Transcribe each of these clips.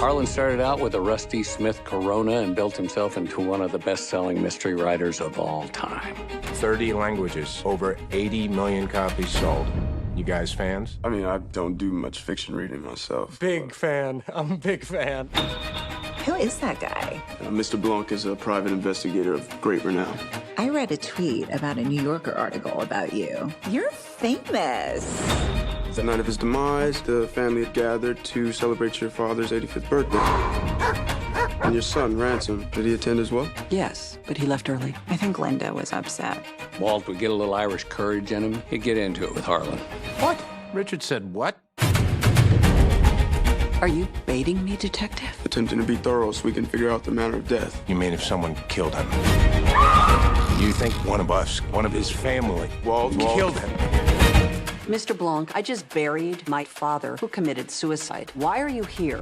Harlan started out with a Rusty Smith Corona and built himself into one of the best-selling mystery writers of all time. 30 languages, over 80 million copies sold. You guys fans? I mean, I don't do much fiction reading myself. Big fan. I'm a big fan. Who is that guy? Mr. Blanc is a private investigator of great renown. I read a tweet about a New Yorker article about you. You're famous. The night of his demise, the family had gathered to celebrate your father's 85th birthday. And your son, Ransom, did he attend as well? Yes, but he left early. I think Linda was upset. Walt would get a little Irish courage in him. He'd get into it with Harlan. What? Richard said what? Are you baiting me, detective? Attempting to be thorough so we can figure out the manner of death. You mean if someone killed him? You think one of us, one of his family, Walt. killed him? Mr. Blanc, I just buried my father who committed suicide. Why are you here?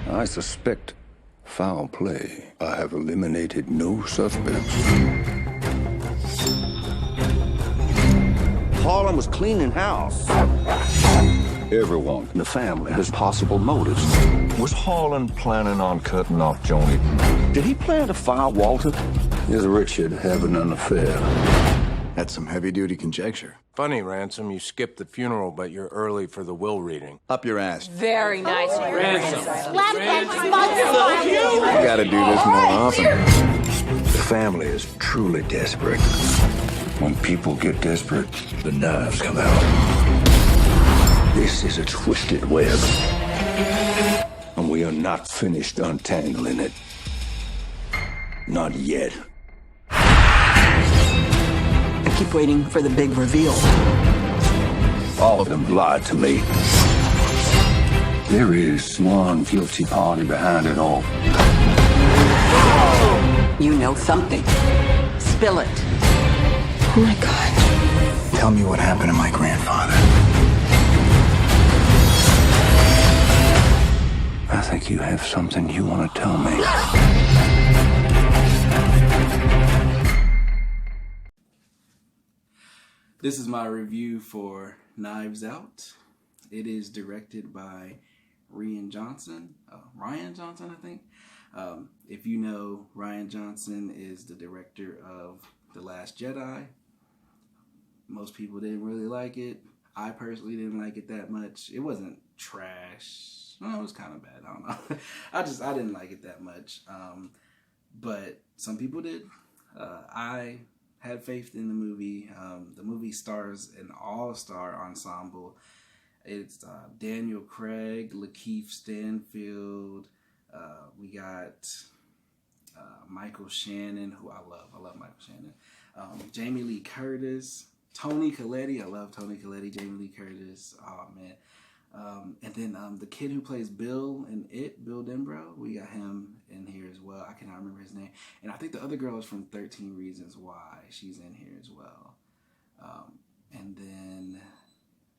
I suspect foul play. I have eliminated no suspects. Harlan was cleaning house. Everyone in the family has possible motives. Was Harlan planning on cutting off Joni? Did he plan to fire Walter? Is Richard having an affair? That's some heavy-duty conjecture. Funny, Ransom, you skipped the funeral, but you're early for the will reading. Up your ass. Very nice. Slap that You gotta do this more often. The family is truly desperate. When people get desperate, the knives come out. This is a twisted web. And we are not finished untangling it. Not yet. I keep waiting for the big reveal. All of them lied to me. There is one guilty party behind it all. You know something. Spill it. Oh my God. Tell me what happened to my grandfather. I think you have something you want to tell me. This is my review for Knives Out. It is directed by Rian Johnson, I think. If you know, Rian Johnson is the director of The Last Jedi. Most people didn't really like it. I personally didn't like it that much. It wasn't trash. Well, it was kind of bad. I don't know. I didn't like it that much. But some people did. I had faith in the movie. The movie stars an all-star ensemble. It's Daniel Craig, Lakeith Stanfield. We got Michael Shannon, who I love. I love Michael Shannon. Jamie Lee Curtis, Toni Collette. I love Toni Collette, Jamie Lee Curtis. Oh, man. And then the kid who plays Bill in It, Bill Denbrough, we got him in here as well. I cannot remember his name. And I think the other girl is from 13 Reasons Why. She's in here as well. And then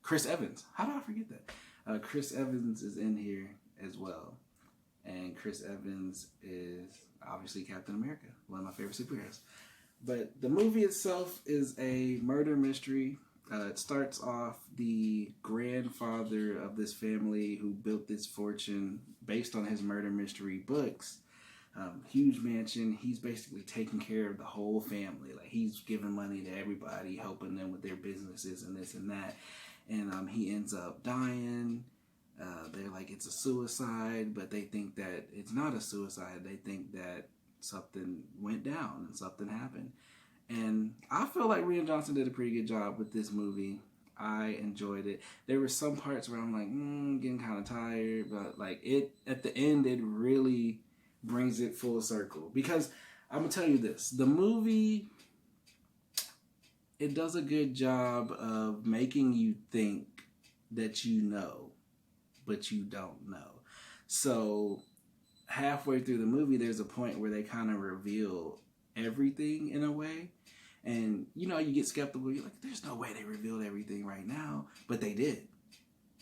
Chris Evans. How did I forget that? Chris Evans is in here as well. And Chris Evans is obviously Captain America, one of my favorite superheroes. But the movie itself is a murder mystery. It starts off the grandfather of this family who built this fortune based on his murder mystery books. Huge mansion. He's basically taking care of the whole family. Like, he's giving money to everybody, helping them with their businesses and this and that. And he ends up dying. They're like, it's a suicide, but they think that it's not a suicide. They think that something went down and something happened. And I feel like Rian Johnson did a pretty good job with this movie. I enjoyed it. There were some parts where I'm like, getting kind of tired, but like at the end, it really brings it full circle. Because I'm gonna tell you this, the movie, it does a good job of making you think that you know, but you don't know. So halfway through the movie, there's a point where they kind of reveal everything in a way. And, you know, you get skeptical. You're like, there's no way they revealed everything right now. But they did.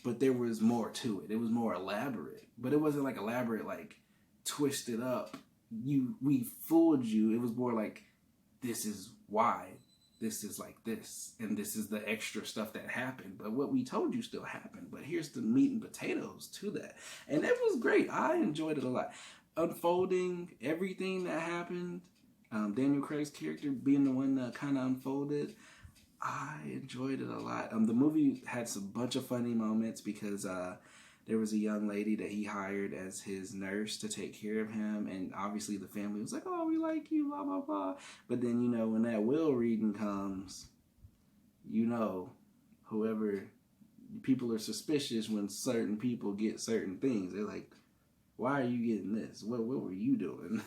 But there was more to it. It was more elaborate. But it wasn't like elaborate, like twisted up. We fooled you. It was more like, this is why this is like this, and this is the extra stuff that happened, but what we told you still happened, but here's the meat and potatoes to that. And that was great. I enjoyed it a lot. Unfolding everything that happened, Daniel Craig's character being the one that kind of unfolded, I enjoyed it a lot. The movie had some bunch of funny moments because there was a young lady that he hired as his nurse to take care of him, and obviously the family was like, oh, we like you, blah, blah, blah. But then, you know, when that will reading comes, you know, people are suspicious when certain people get certain things. They're like, why are you getting this? What were you doing?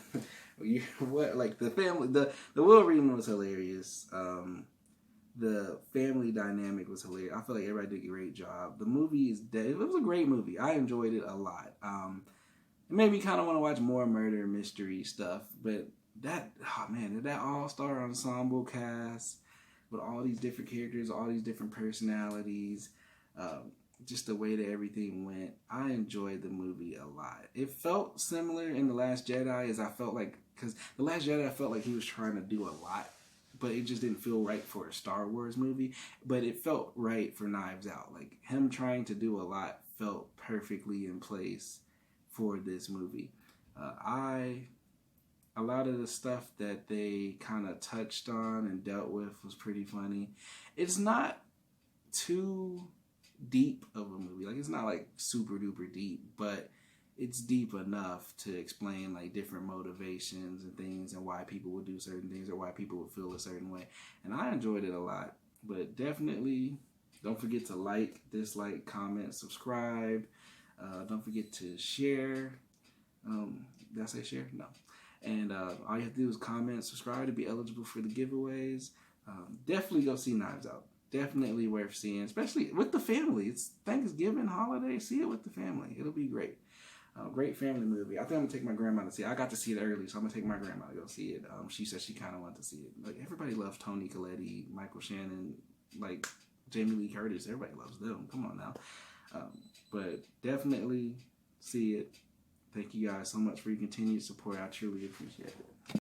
The family, the will reading was hilarious. The family dynamic was hilarious. I feel like everybody did a great job. The movie it was a great movie. I enjoyed it a lot. It made me kind of want to watch more murder mystery stuff. But that all-star ensemble cast with all these different characters, all these different personalities, just the way that everything went, I enjoyed the movie a lot. It felt similar in The Last Jedi as I felt like, because The Last Jedi, I felt like he was trying to do a lot, but it just didn't feel right for a Star Wars movie. But it felt right for Knives Out. Like, him trying to do a lot felt perfectly in place for this movie. A lot of the stuff that they kind of touched on and dealt with was pretty funny. It's not too deep of a movie. Like, it's not like super duper deep, but it's deep enough to explain like different motivations and things and why people would do certain things or why people would feel a certain way. And I enjoyed it a lot. But definitely don't forget to like, dislike, comment, subscribe. Don't forget to share. Did I say share? No. And all you have to do is comment, subscribe to be eligible for the giveaways. Definitely go see Knives Out. Definitely worth seeing, especially with the family. It's Thanksgiving holiday. See it with the family. It'll be great. Great family movie. I think I'm going to take my grandma to see it. I got to see it early, so I'm going to take my grandma to go see it. She said she kind of wanted to see it. Like, everybody loves Toni Collette, Michael Shannon, like Jamie Lee Curtis. Everybody loves them. Come on now. But definitely see it. Thank you guys so much for your continued support. I truly appreciate it.